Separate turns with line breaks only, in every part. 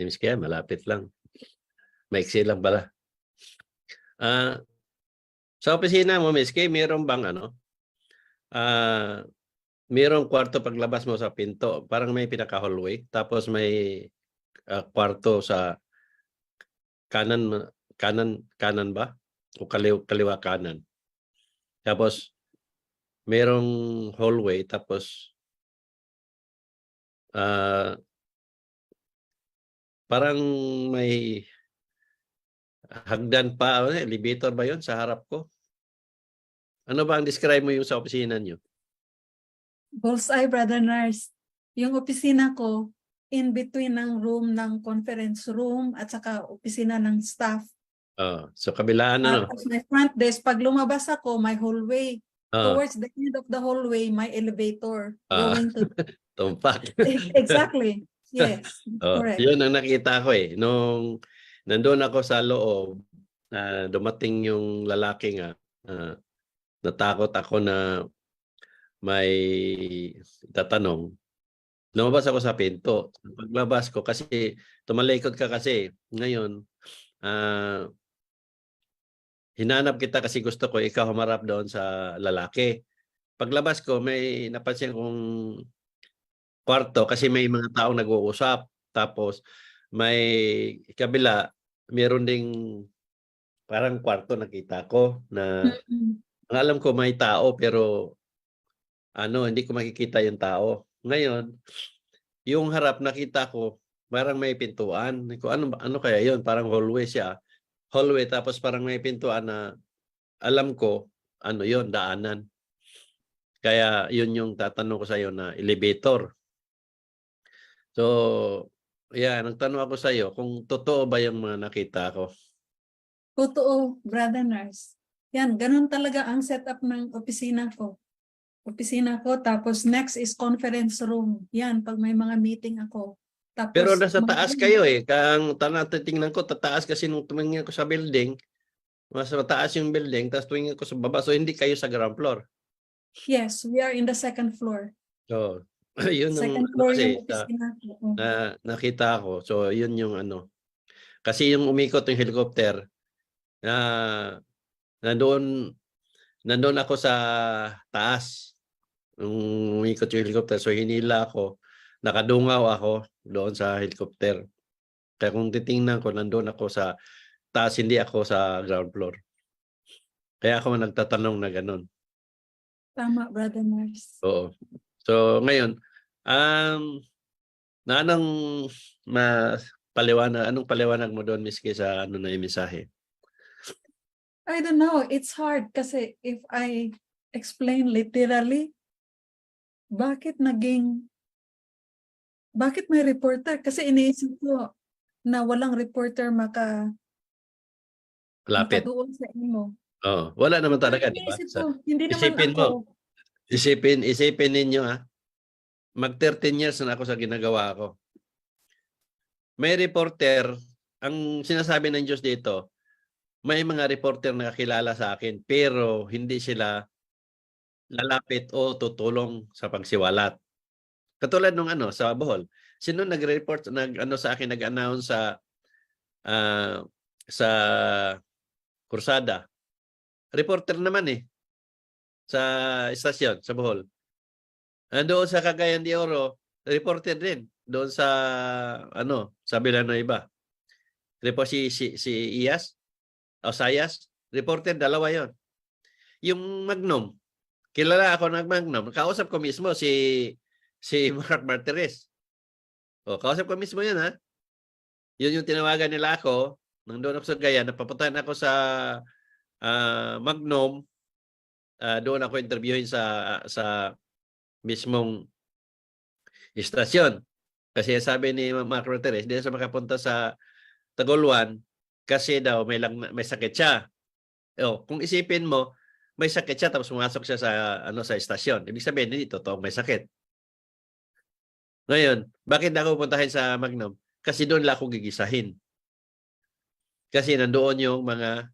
Miss Kaya, malapit lang. Maiksi lang pala. Sa opisina mo, Miss Kay, meron bang merong kwarto paglabas mo sa pinto, parang may pinaka-hallway, tapos may kwarto sa kanan kanan ba? O kaliwa kanan. Tapos merong hallway, tapos parang may hagdan pa, elevator ba 'yon sa harap ko? Ano ba ang describe mo yung sa opisina niyo?
Bullseye, Brother Nars. Yung opisina ko, in between ng room ng conference room at saka opisina ng staff.
So kabilaan
Tapos may front desk. Pag lumabas ako, may hallway. Towards the end of the hallway, may elevator going to...
Tumpak.
Exactly. Yes, correct.
Yun ang nakita ko eh. Nung nandun ako sa loob, dumating yung lalaki nga, natakot ako na may tatanong. Lumabas ako sa pinto. Paglabas ko, kasi tumalikod ka kasi. Ngayon, hinanap kita kasi gusto ko ikaw humarap doon sa lalaki. Paglabas ko, may napansin kong kwarto kasi may mga taong nag-uusap. Tapos may kabila, meron ding parang kwarto nakita ko na ang alam ko may tao pero hindi ko makikita yung tao. Ngayon, yung harap nakita ko parang may pintuan. Ano kaya yun? Parang hallway siya. Hallway tapos parang may pintuan na alam ko yun, daanan. Kaya yun yung tatanong ko sa iyo na elevator. So, nagtanong ako sa iyo kung totoo ba yung mga nakita ko.
Totoo, Brother Nars. Yan, ganun talaga ang setup ng opisina ko. Tapos next is conference room. Yan, pag may mga meeting ako. Tapos,
pero nasa taas kayo eh. Kang tingnan ko, tataas kasi nung tumingin ko sa building, mas mataas yung building, tapos tumingin ko sa baba. So, hindi kayo sa ground floor.
Yes, we are in the second floor.
So, yun
Second floor
kasi
yung opisina ko.
nakita ko. So, yun yung kasi yung umikot yung helicopter, nandun ako sa taas. Nung umikot yung helicopter, so hinila ako, nakadungaw ako doon sa helicopter. Kaya kung titingnan ko, nandun ako sa taas, hindi ako sa ground floor. Kaya ako nagtatanong na ganun.
Tama, Brother Mars.
Oo. So, ngayon, anong paliwanag mo doon, Miski, sa na yung mensahe?
I don't know. It's hard kasi if I explain literally, bakit may reporter? Kasi iniisip ko na walang reporter makadoon sa imo.
Oo. Wala naman talaga, di ba?
Hindi naman ako.
Isipin ninyo mag 13 years na ako sa ginagawa ko. May reporter, ang sinasabi ng Diyos dito, may mga reporter na kakilala sa akin pero hindi sila lalapit o tutulong sa pagsiwalat. Katulad nung sa Bohol. Sino nag-report, sa akin, nag-announce sa Kursada? Reporter naman sa istasyon, sa Bohol. Doon sa Cagayan de Oro, reporter din. Doon sa, sa Villanueva. Report si Iyas, o Sayas, reporter, dalawa yon. Yung Magnum, kilala ako ng Magnum. Kausap ko mismo si Mark Martires. Kausap ko mismo yun, ha? Yun yung tinawagan nila ako, nang doon ako sa Cagayan, napapuntahan ako sa Magnum, doon ako interviewin sa mismong istasyon. Kasi sabi ni Mark Martires, hindi na siya makapunta sa Tagoluan kasi daw may sakit siya. Kung isipin mo, may sakit siya tapos pumasok siya sa istasyon. Ibig sabihin, hindi totoo may sakit. Ngayon, bakit ako pupuntahin sa Magnum? Kasi doon lang ako gigisahin. Kasi nandoon yung mga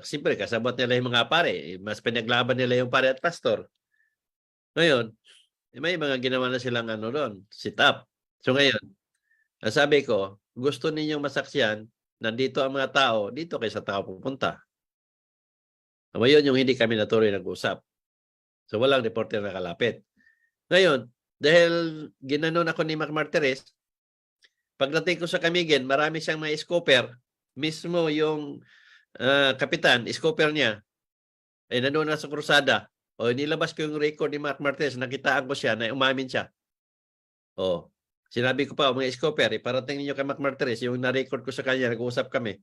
siyempre kasabot nila yung mga pare. Mas pinaglaban nila yung pare at pastor. Ngayon, may mga ginawa na silang doon, sit up. So ngayon, Ang sabi ko, gusto ninyong masaksiyan, nandito ang mga tao, dito kayo sa tao pupunta. Ngayon yung hindi kami natuloy nag-usap. So walang reporter na kalapit. Ngayon, dahil ginanon ako ni Mac Martires, pagdating ko sa Camiguin, marami siyang mga scooper. Mismo yung kapitan, scooper niya, ay nanoon na sa krusada. O nilabas ko yung record ni Mac Martires, nakitaan ko siya na umamin siya. O, sinabi ko pa, mga scooper, iparating niyo kay Mac Martires, yung na-record ko sa kanya, nag-uusap kami.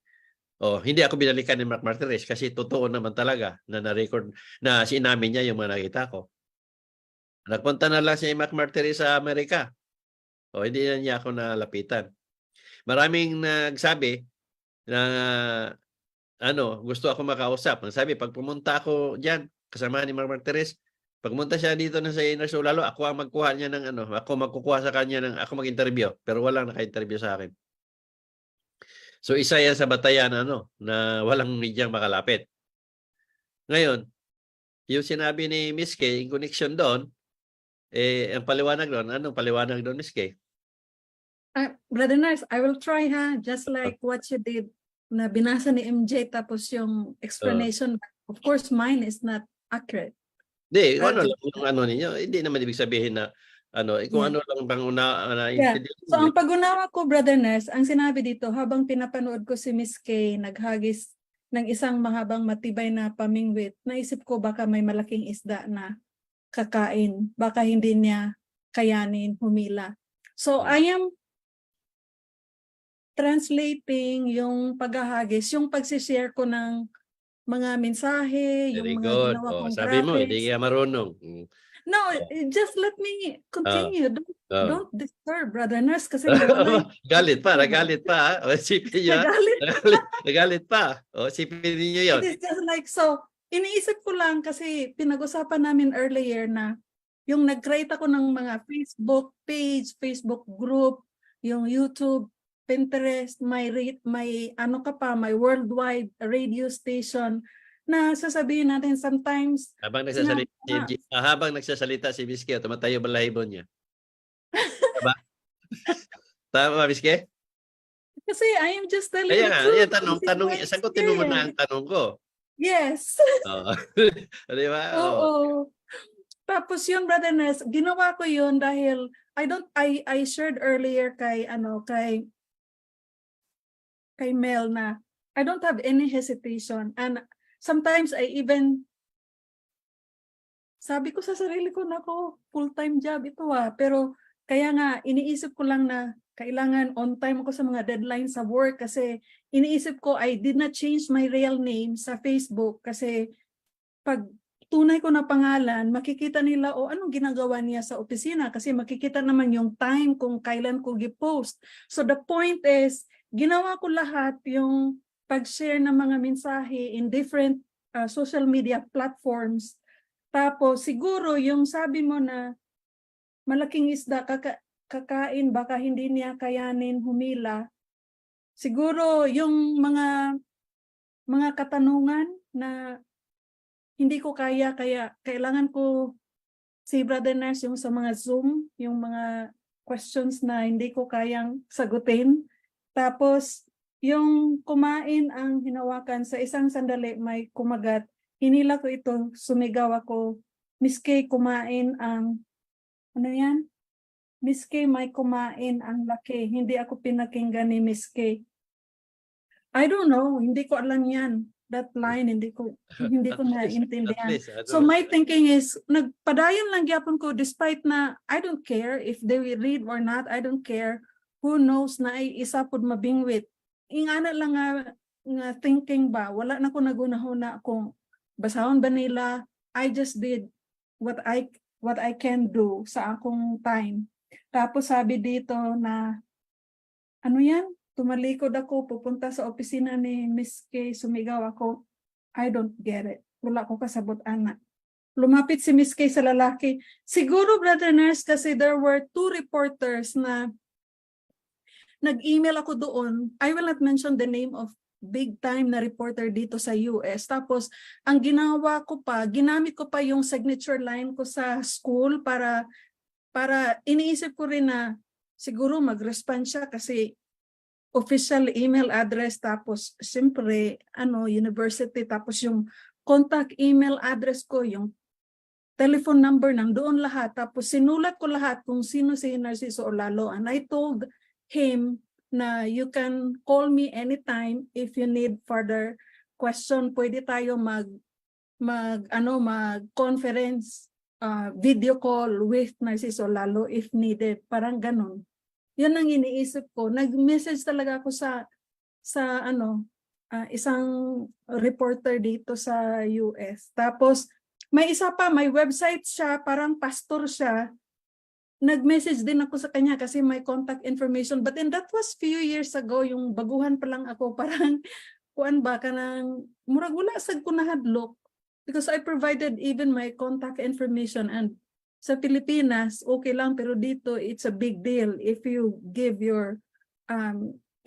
Oh, hindi ako binalikan ni Mac Martires kasi totoo naman talaga na na-record na sinamin niya yung mga nakita ko. Nagpunta na lang si Mac Martires sa Amerika. O, hindi na niya ako nalapitan. Maraming nagsabi na gusto ako makausap. Ang sabi, pag pumunta ako diyan, kasama ni Mac Martires, pag pumunta siya dito na sa Inner lalo, ako ang magkuha niya ng ako magkukuha sa kanya ng ako mag-interview, pero walang naka-interview sa akin. So isa yan sa batayan na walang medyang makalapit. Ngayon, yung sinabi ni Miss Kay, in connection doon, ang paliwanag doon, anong paliwanag doon, Miss Kay?
Brother Nars, I will try just like what you did na binasa ni MJ tapos yung explanation. Of course, mine is not accurate.
Hindi, ano ninyo, hindi naman ibig sabihin na kung ano lang bang
So ang pag-unawa ko, Brother Nars, ang sinabi dito, habang pinapanood ko si Miss Kay naghagis ng isang mahabang matibay na pamingwit, naisip ko baka may malaking isda na kakain. Baka hindi niya kayanin humila. So I am translating yung paghahagis, yung pagsishare ko ng mga mensahe, yung mga ginawa kong
sabi mo, hindi
graphics.
ka marunong.
No, just let me continue. Don't disturb, Brother Nars, kasi
galit pa. Sipin niyo. Nagalit pa. Sipin niyo yun.
It is just like, so, iniisip ko lang kasi pinag-usapan namin earlier na yung nag-create ako ng mga Facebook page, Facebook group, yung YouTube, Pinterest, may may worldwide radio station na sasabihin natin sometimes.
Habang nagsasalita si Miss Kay, tumatayo balahibo niya. Diba? Tama, Miss Kay?
Kasi I am just telling the truth.
Sagutin mo muna ang tanong ko.
Yes.
Di ba?
Oo. Tapos yun, Brother Ness, ginawa ko yun dahil I shared earlier kay Mel na I don't have any hesitation, and sometimes I even sabi ko sa sarili ko, nako, full-time job ito pero kaya nga iniisip ko lang na kailangan on time ako sa mga deadlines sa work kasi iniisip ko I did not change my real name sa Facebook kasi pag tunay ko na pangalan, makikita nila anong ginagawa niya sa opisina kasi makikita naman yung time kung kailan ko gi-post. So the point is, ginawa ko lahat yung pag-share ng mga mensahe in different social media platforms. Tapos siguro yung sabi mo na malaking isda kakain, baka hindi niya kayanin humila. Siguro yung mga katanungan na hindi ko kaya kailangan ko si Brother Nars yung sa mga Zoom, yung mga questions na hindi ko kayang sagutin. Tapos yung kumain ang hinawakan sa isang sandali may kumagat. Hinila ko ito, sumigaw ako. Miss Kay, kumain ang Miss Kay, may kumain ang laki. Hindi ako pinakinggan ni Miss Kay. I don't know, hindi ko alam yan. That line, hindi ko naiintindihan. So my thinking is, nagpadayon lang gyapon ko despite na I don't care if they will read or not, I don't care. Who knows na ay isa pod mabingwit. Ingana lang nga thinking ba, wala na ko nagunahuna kung basahon ba nila. I just did what I can do sa akong time. Tapos sabi dito na tumalikod ako, pupunta sa opisina ni Miss Kay, sumigaw ako. I don't get it. Wala ko kasabot, anak. Lumapit si Miss Kay sa lalaki. Siguro, Brother Nars, kasi there were 2 reporters na nag-email ako doon. I will not mention the name of big time na reporter dito sa US. Tapos, ang ginamit ko pa yung signature line ko sa school para iniisip ko rin na siguro mag-respond siya kasi official email address, tapos siyempre university, tapos yung contact email address ko, yung telephone number, nandoon lahat. Tapos sinulat ko lahat kung sino si Narciso Olalo. And I told him na you can call me anytime if you need further question. Pwede tayo mag-conference, video call with Narciso Olalo if needed. Parang ganun. Yun ang iniisip ko. Nag-message talaga ako sa isang reporter dito sa US. Tapos may isa pa, may website siya, parang pastor siya. Nag-message din ako sa kanya kasi may contact information. But then that was few years ago, yung baguhan pa lang ako, parang kuan ba ka ng murag wala sad ko nahadlok because I provided even my contact information. And sa Pilipinas, okay lang, pero dito it's a big deal if you give your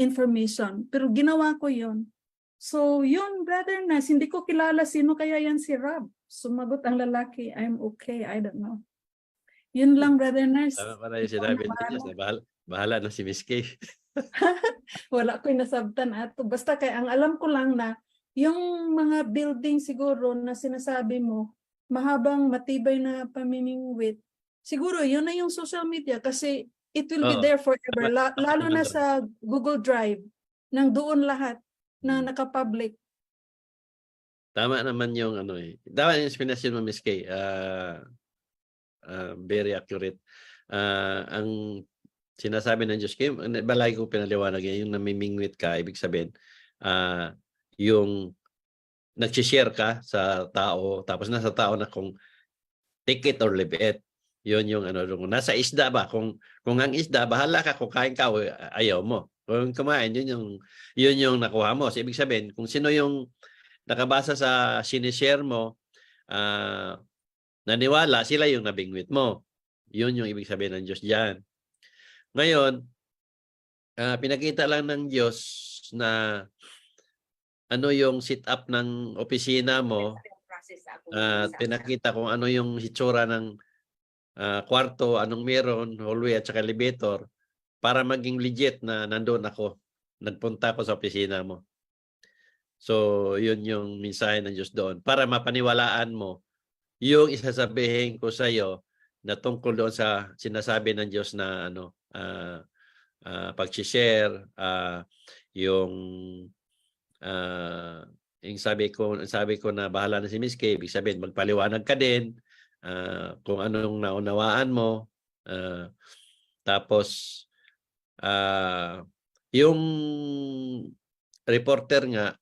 information. Pero ginawa ko yun. So yun, Brother Nas, hindi ko kilala sino kaya yan si Rob. Sumagot ang lalaki, I'm okay, I don't know. Yun lang, Brother Nas.
Tama pala yung sinabi ng Diyos na bahala na si Miss Kay.
Wala ko'y nasabtan ato. Basta kay ang alam ko lang na yung mga building siguro na sinasabi mo, mahabang matibay na pamimingwit, siguro yun na yung social media kasi it will be there forever. Lalo na sa Google Drive, nang doon lahat na nakapublic.
Tama naman yung Tama yung explanation mo, Miss Kay. Very accurate. Ang sinasabi ng Diyos, kayo, balay ko pinaliwanag yan, yung namimingwit ka, ibig sabihin, yung nag-share ka sa tao, tapos nasa tao na kung take it or leave it. Yun yung nasa isda ba? Kung ang isda, bahala ka kung kain ka o ayaw mo. Kung kumain, yun yung nakuha mo. So, ibig sabihin, kung sino yung nakabasa sa sinishare mo, naniwala, sila yung nabingwit mo. Yun yung ibig sabihin ng Diyos dyan. Ngayon, pinakita lang ng Diyos na ano yung sit up ng opisina mo. Pinakita kung ano yung hitsura ng kwarto, anong meron, hallway at saka elevator, para maging legit na nandoon ako. Nagpunta ako sa opisina mo. So, yun yung mensahe ng Diyos doon. Para mapaniwalaan mo yung isasabihin ko sa iyo na tungkol doon sa sinasabi ng Diyos na pag-share, yung sabi ko na bahala na si Miss Kay, ibig sabihin magpaliwanag ka din kung anong naunawaan mo. Tapos yung reporter nga,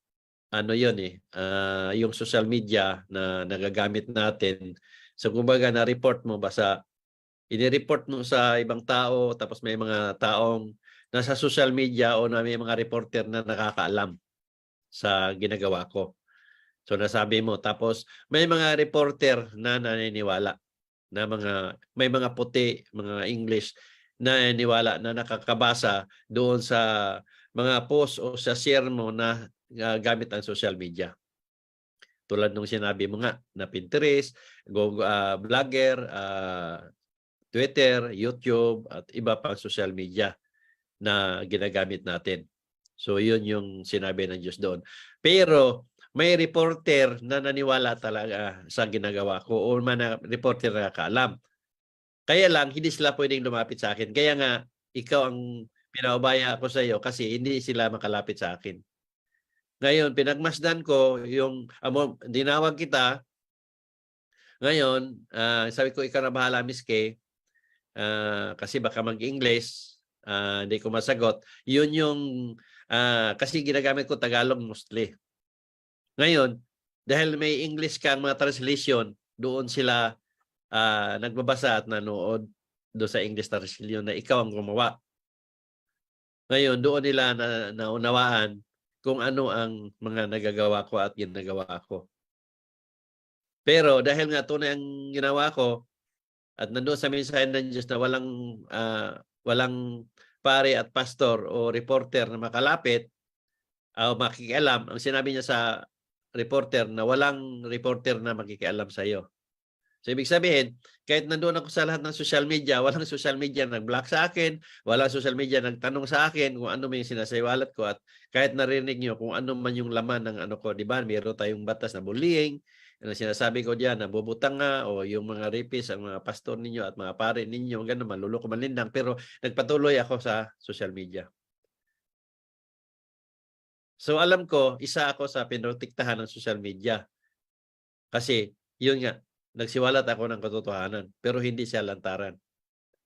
yung social media na nagagamit natin. So kumbaga na-report mo, basta ini-report mo sa ibang tao, tapos may mga taong nasa social media o na may mga reporter na nakakaalam sa ginagawa ko. So nasabi mo, tapos may mga reporter na naniniwala na may mga puti, mga English na naniniwala na nakakabasa doon sa mga post o sa share mo na gamit ang social media. Tulad nung sinabi mo nga na Pinterest, Blogger, Twitter, YouTube at iba pang social media na ginagamit natin. So yun yung sinabi ng Diyos doon. Pero may reporter na naniwala talaga sa ginagawa ko o reporter na nakakaalam. Kaya lang, hindi sila pwedeng lumapit sa akin. Kaya nga, ikaw ang pinaubaya ako sa iyo kasi hindi sila makalapit sa akin. Ngayon, pinagmasdan ko yung dinawag kita. Ngayon, sabi ko, ikaw na bahala, Miss Kay. Kasi baka mag-English, hindi ko masagot. Yun yung, kasi ginagamit ko Tagalog mostly. Ngayon, dahil may English kang mga translation, doon sila nagbabasa at nanood doon sa English translation na ikaw ang gumawa. Ngayon, doon nila naunawaan kung ano ang mga nagagawa ko at ginagawa ko. Pero dahil nga tunay ang ginawa ko at nandoon sa mensahe ng Diyos na walang pare at pastor o reporter na makalapit o makikialam, ang sinabi niya sa reporter na walang reporter na makikialam sa iyo. So ibig sabihin, kahit nandoon ako sa lahat ng social media, walang social media nag-block sa akin, walang social media nagtanong sa akin kung ano may sinasaywalat ko, at kahit narinig nyo kung ano man yung laman ng ano ko, di ba? Meron tayong batas na bullying, na sinasabi ko diyan, nabubutang nga, o yung mga rapist, ang mga pastor ninyo at mga pare ninyo, gano'n, manluloko, manlindang, pero nagpatuloy ako sa social media. So alam ko, isa ako sa pinoprotektahan ng social media. Kasi, yun nga, nagsiwalat ako ng katotohanan, pero hindi siya lantaran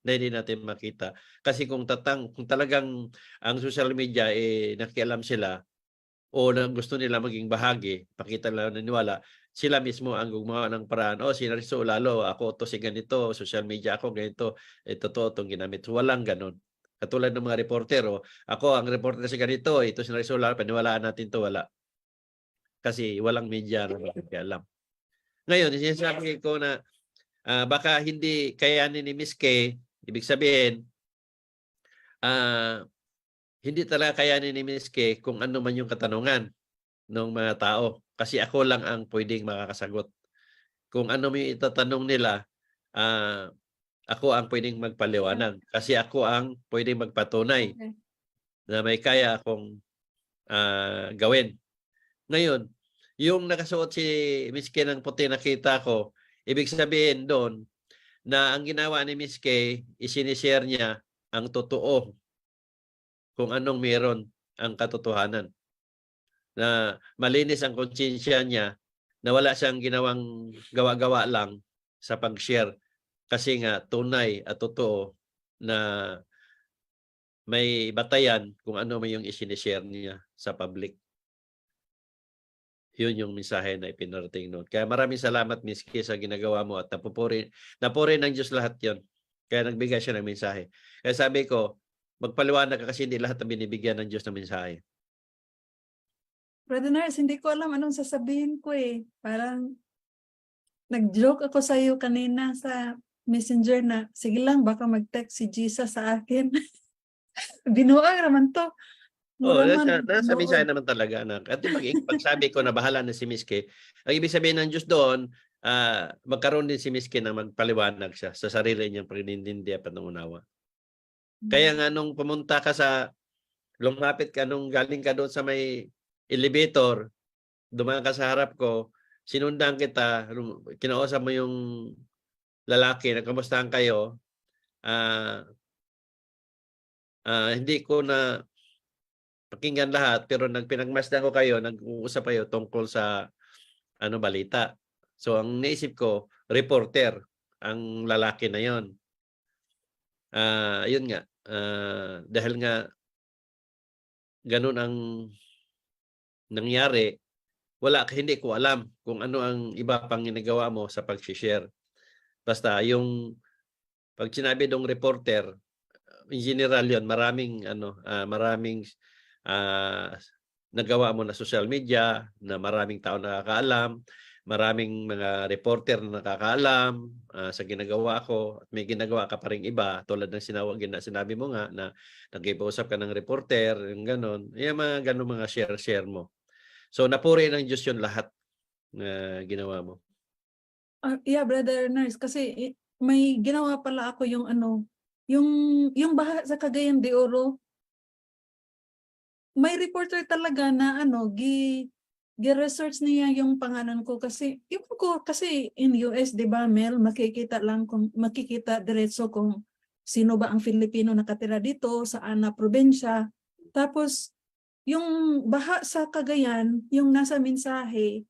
na hindi natin makita. Kasi kung talagang ang social media nakikialam sila o gusto nila maging bahagi, pakita lang naniwala, sila mismo ang gumawa ng paraan. O, si Narciso lalo, ako to si ganito, social media ako ganito, totoo itong ginamit. So, walang ganun. Katulad ng mga reporter, ako ang reporter si ganito, ito si Narciso lalo, paniwalaan natin to, wala. Kasi walang media na makikialam. Ngayon, sinasabi ko na baka hindi kayanin ni Miss K, ibig sabihin, hindi talaga kayanin ni Miss K kung ano man yung katanungan ng mga tao. Kasi ako lang ang pwedeng makakasagot. Kung ano may itatanong nila, ako ang pwedeng magpaliwanag. Kasi ako ang pwedeng magpatunay
Okay.
na may kaya akong gawin. Ngayon, yung nakasuot si Miss K ng puti nakita ko, ibig sabihin doon, na ang ginawa ni Miss K, isinishare niya ang totoo kung anong meron ang katotohanan. Na malinis ang konsensya niya, na wala siyang ginawang gawa-gawa lang sa pag-share. Kasi nga tunay at totoo na may batayan kung ano may yung isinishare niya sa public. Yun yung mensahe na ipinarating noon. Kaya maraming salamat, Miss K, sa ginagawa mo, at napuri ng Diyos lahat yon. Kaya nagbigay siya ng mensahe. Kaya sabi ko, magpaliwanag ka kasi hindi lahat ang binibigyan ng Diyos ng mensahe.
Brother Nars, hindi ko alam anong sasabihin ko eh. Parang nag-joke ako sa iyo kanina sa messenger na, sige lang, baka mag-text si Jesus sa akin. Binuang naman to. Mura man.
Nasa mensahe naman talaga, anak. At pag sabi ko na bahala na si Miss K, ang ibig sabihin ng Diyos doon, magkaroon din si Miss K na magpaliwanag siya sa sarili niyang paninindi at panungunawa. Kaya nga nung pumunta ka lumapit ka nung galing ka doon sa may elevator, dumaan ka sa harap ko, sinundan kita, kinausap mo yung lalaki, nagkamustahan kayo, hindi ko na pakinggan lahat, pero pinagmasdan ko kayo, nag-uusap kayo tungkol sa balita. So ang naisip ko, reporter ang lalaki na yon. Yun nga, dahil nga ganun ang nangyari, hindi ko alam kung ano ang iba pang ginagawa mo sa pag-share. Basta yung pag sinabi dong reporter, in general yun, maraming nagawa mo na social media, na maraming tao nakakaalam, maraming mga reporter na nakakaalam sa ginagawa ko, at may ginagawa ka pa ring iba, tulad ng sinabi mo nga na nag-iusap ka ng reporter, yung ganon, yung mga ganon mga share mo. So napuri ng Diyos yun lahat na ginawa mo.
Yeah, Brother Nars, kasi may ginawa pala ako yung yung baha sa Cagayan de Oro. May reporter talaga na gi-research niya yung pangalan ko kasi in US, 'di ba, Mel, makikita diretso kung sino ba ang Filipino nakatira dito saan na probinsya. Tapos yung baha sa Cagayan, yung nasa mensahe,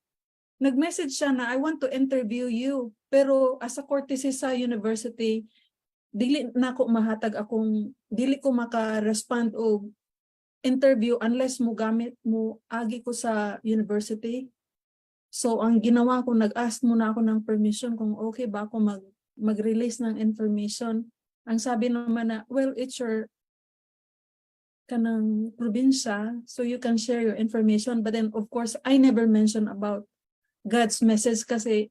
nag-message siya na I want to interview you. Pero as a courtesy sa university, dili ko maka-respond o interview unless mo gamit mo agi ko sa university. So ang ginawa ko, nag-ask muna ako ng permission kung okay ba ako mag-release ng information. Ang sabi naman na, well, it's your kanang probinsya, so you can share your information. But then of course, I never mentioned about God's message kasi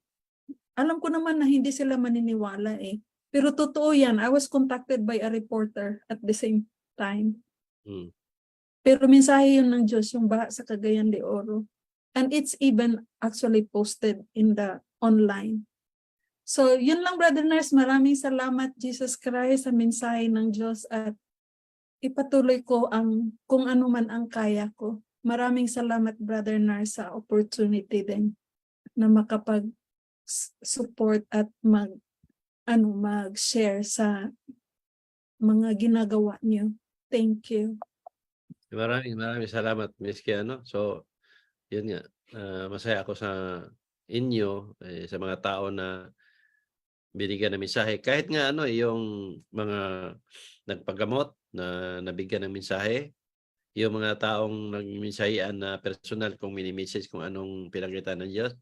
alam ko naman na hindi sila maniniwala eh. Pero totoo yan, I was contacted by a reporter at the same time. Pero mensahe yun ng Diyos, yung baha sa Cagayan de Oro. And it's even actually posted in the online. So, yun lang, Brother Nars. Maraming salamat, Jesus Christ, sa mensahe ng Diyos at ipatuloy ko ang kung ano man ang kaya ko. Maraming salamat, Brother Nars, sa opportunity din na makapag-support at mag-share sa mga ginagawa niyo. Thank you.
Maraming salamat, Miss Kiano. So, yun nga, masaya ako sa inyo, sa mga tao na binigyan ng mensahe. Kahit nga yung mga nagpagamot na nabigyan ng mensahe, yung mga taong nagmensahean na personal kung mini-message kung anong pinakita ng Diyos.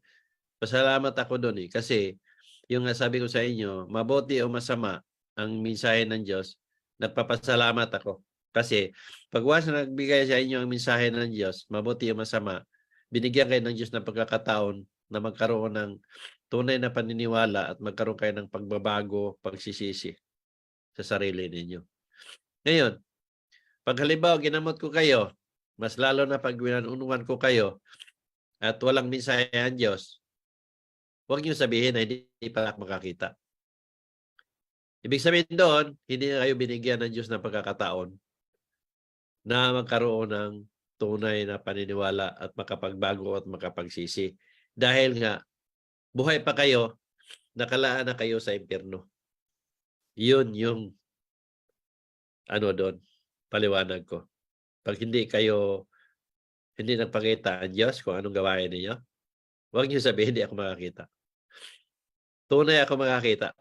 Pasalamat ako doon kasi yung nga sabi ko sa inyo, mabuti o masama ang mensahe ng Diyos, nagpapasalamat ako. Kasi pag once na nagbigay sa inyo ang mensahe ng Diyos, mabuti o masama, binigyan kayo ng Diyos ng pagkakataon na magkaroon ng tunay na paniniwala at magkaroon kayo ng pagbabago, pagsisisi sa sarili ninyo. Ngayon, pag halimbawa ginamot ko kayo, mas lalo na pag winanunuan ko kayo at walang mensahe ang Diyos, huwag niyo sabihin na hindi pa ako makakita. Ibig sabihin doon, hindi na kayo binigyan ng Diyos ng pagkakataon na magkaroon ng tunay na paniniwala at makapagbago at makapagsisi. Dahil nga, buhay pa kayo, nakalaan na kayo sa impyerno. Yun yung doon, paliwanag ko. Pag hindi nagpakita ang Diyos kung anong gawain ninyo, huwag niyo sabihin, hindi ako makakita. Tunay ako makakita.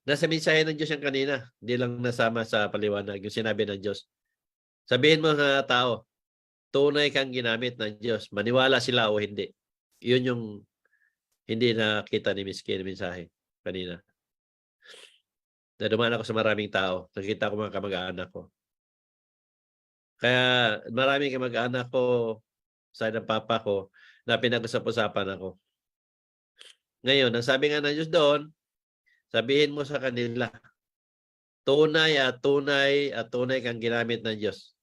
Nasa mensahe ng Diyos yan kanina. Hindi lang nasama sa paliwanag yung sinabi ng Diyos. Sabihin mo sa tao, tunay kang ginamit ng Diyos. Maniwala sila o hindi. Yun yung hindi nakita ni Miss Kay na mensahe kanina. Dumaan ako sa maraming tao. Nakita ko mga kamag-anak ko. Kaya maraming kamag-anak ko sa ng papa ko na pinag-usap-usapan ako. Ngayon, ang sabi nga ng Diyos doon, sabihin mo sa kanila, tunay kang ginamit ng Diyos.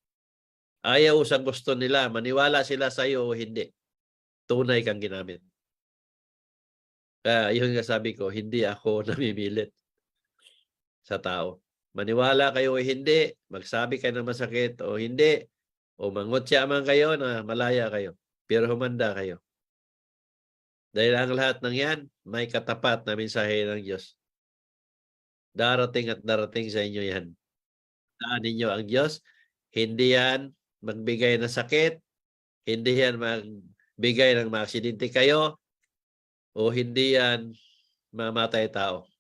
Ayaw sa gusto nila, maniwala sila sa iyo o hindi. Tunay kang ginamit. Kaya yun nga sabi ko, hindi ako namimilit sa tao. Maniwala kayo o hindi, magsabi kayo ng masakit o hindi, o mangutya man kayo na malaya kayo. Pero humanda kayo. Dahil ang lahat ng yan, may katapat na mensahe ng Diyos. Darating at darating sa inyo yan. Saan ninyo ang Diyos? Hindi yan magbigay ng sakit, hindi yan magbigay ng maaksidente kayo, o hindi yan mamatay tao.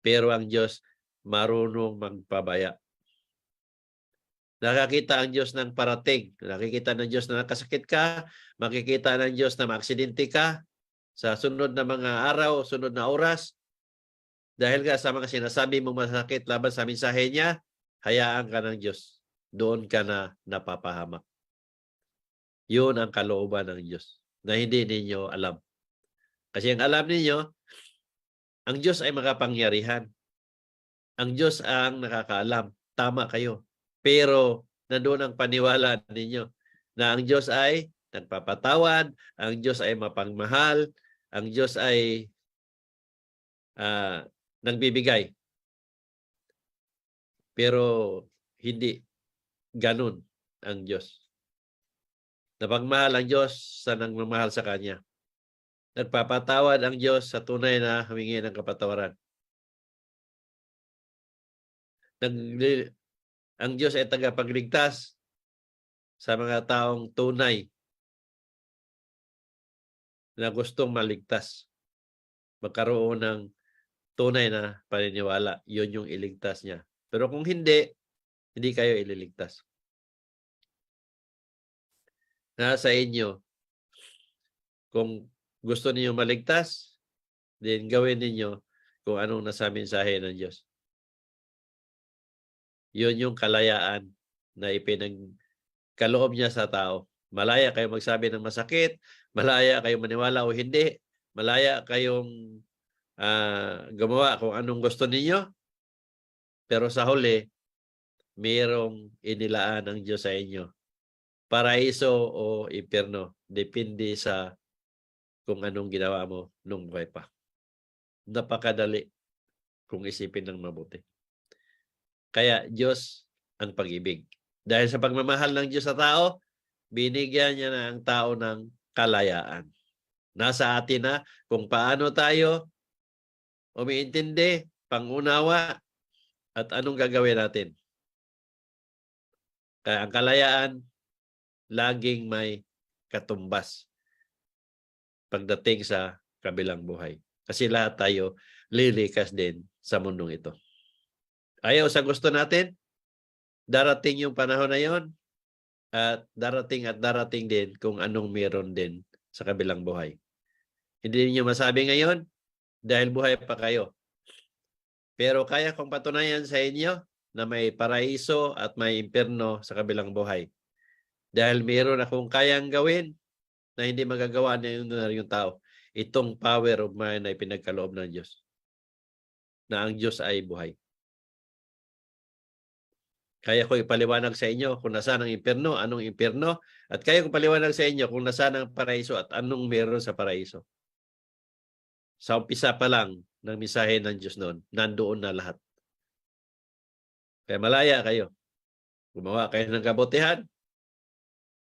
Pero ang Diyos marunong magpabaya. Nakakita ang Diyos ng parating. Nakikita ng Diyos na nakasakit ka. Makikita ng Diyos na maaksidente ka sa sunod na mga araw, sunod na oras. Dahil nga sa mga sinasabi mong masakit laban sa mensahe niya, hayaan ka ng Diyos. Doon ka na napapahamak. Yun ang kalooban ng Diyos na hindi ninyo alam. Kasi ang alam ninyo, ang Diyos ay makapangyarihan. Ang Diyos ang nakakaalam. Tama kayo. Pero nandoon ang paniwala ninyo na ang Diyos ay nagpapatawad, ang Diyos ay mapagmahal, ang Diyos ay nagbibigay. Pero hindi ganun ang Diyos. Napagmahal ang Diyos sa nagmamahal sa Kanya. Nagpapatawad ang Diyos sa tunay na humingi ng kapatawaran. Ang Diyos ay tagapagligtas sa mga taong tunay na gustong maligtas. Magkaroon ng tunay na paniniwala. Yun yung iligtas niya. Pero kung hindi kayo ililigtas. Nasa inyo. Kung gusto niyo maligtas, then gawin ninyo kung anong nasa mensahe ng Diyos. Yun yung kalayaan na ipinagkaloob niya sa tao. Malaya kayo magsabi ng masakit, malaya kayong maniwala o hindi, malaya kayong gumawa kung anong gusto ninyo, pero sa huli, mayroong inilaan ng Diyos sa inyo. Paraiso o impyerno, depende sa kung anong ginawa mo nung buhay pa. Napakadali kung isipin ng mabuti. Kaya Diyos ang pag-ibig. Dahil sa pagmamahal ng Diyos sa tao, binigyan niya na ang tao ng kalayaan. Nasa atin na kung paano tayo umiintindi, pangunawa, at anong gagawin natin. Kaya ang kalayaan, laging may katumbas pagdating sa kabilang buhay. Kasi lahat tayo lilikas din sa mundong ito. Ayaw sa gusto natin, darating yung panahon na yon at darating din kung anong meron din sa kabilang buhay. Hindi niyo masabi ngayon dahil buhay pa kayo. Pero kaya kong patunayan sa inyo na may paraiso at may impyerno sa kabilang buhay. Dahil meron akong kayang gawin na hindi magagawa ng yung tao. Itong power of mind ay pinagkaloob ng Diyos. Na ang Diyos ay buhay. Kaya ko ipaliwanag sa inyo kung nasaan ang impyerno, anong impyerno, at kaya ko paliwanag sa inyo kung nasaan ang paraiso at anong meron sa paraiso. Sa umpisa pa lang ng misahe ng Diyos noon, nandoon na lahat. Kaya malaya kayo. Gumawa kayo ng kabutihan,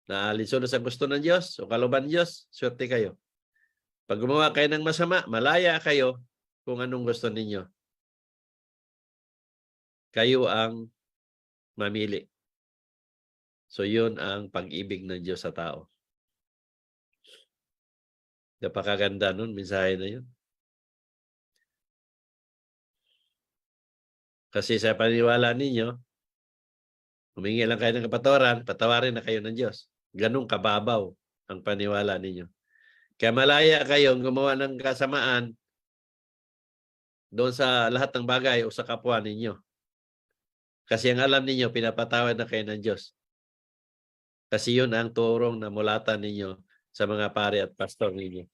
na alinsunod sa gusto ng Diyos o kalooban ng Diyos, swerte kayo. Pag gumawa kayo ng masama, malaya kayo kung anong gusto ninyo. Kayo ang mamili. So yun ang pag-ibig ng Diyos sa tao. Napakaganda nun, mensahe na yun. Kasi sa paniniwala ninyo, humingi lang kayo ng kapatawaran, patawarin na kayo ng Diyos. Ganun kababaw ang paniwala ninyo. Kaya malaya kayong gumawa ng kasamaan doon sa lahat ng bagay o sa kapwa ninyo. Kasi ang alam ninyo, pinapatawad na kayo ng Diyos. Kasi yun ang turong na mulatan ninyo sa mga pare at pastor ninyo.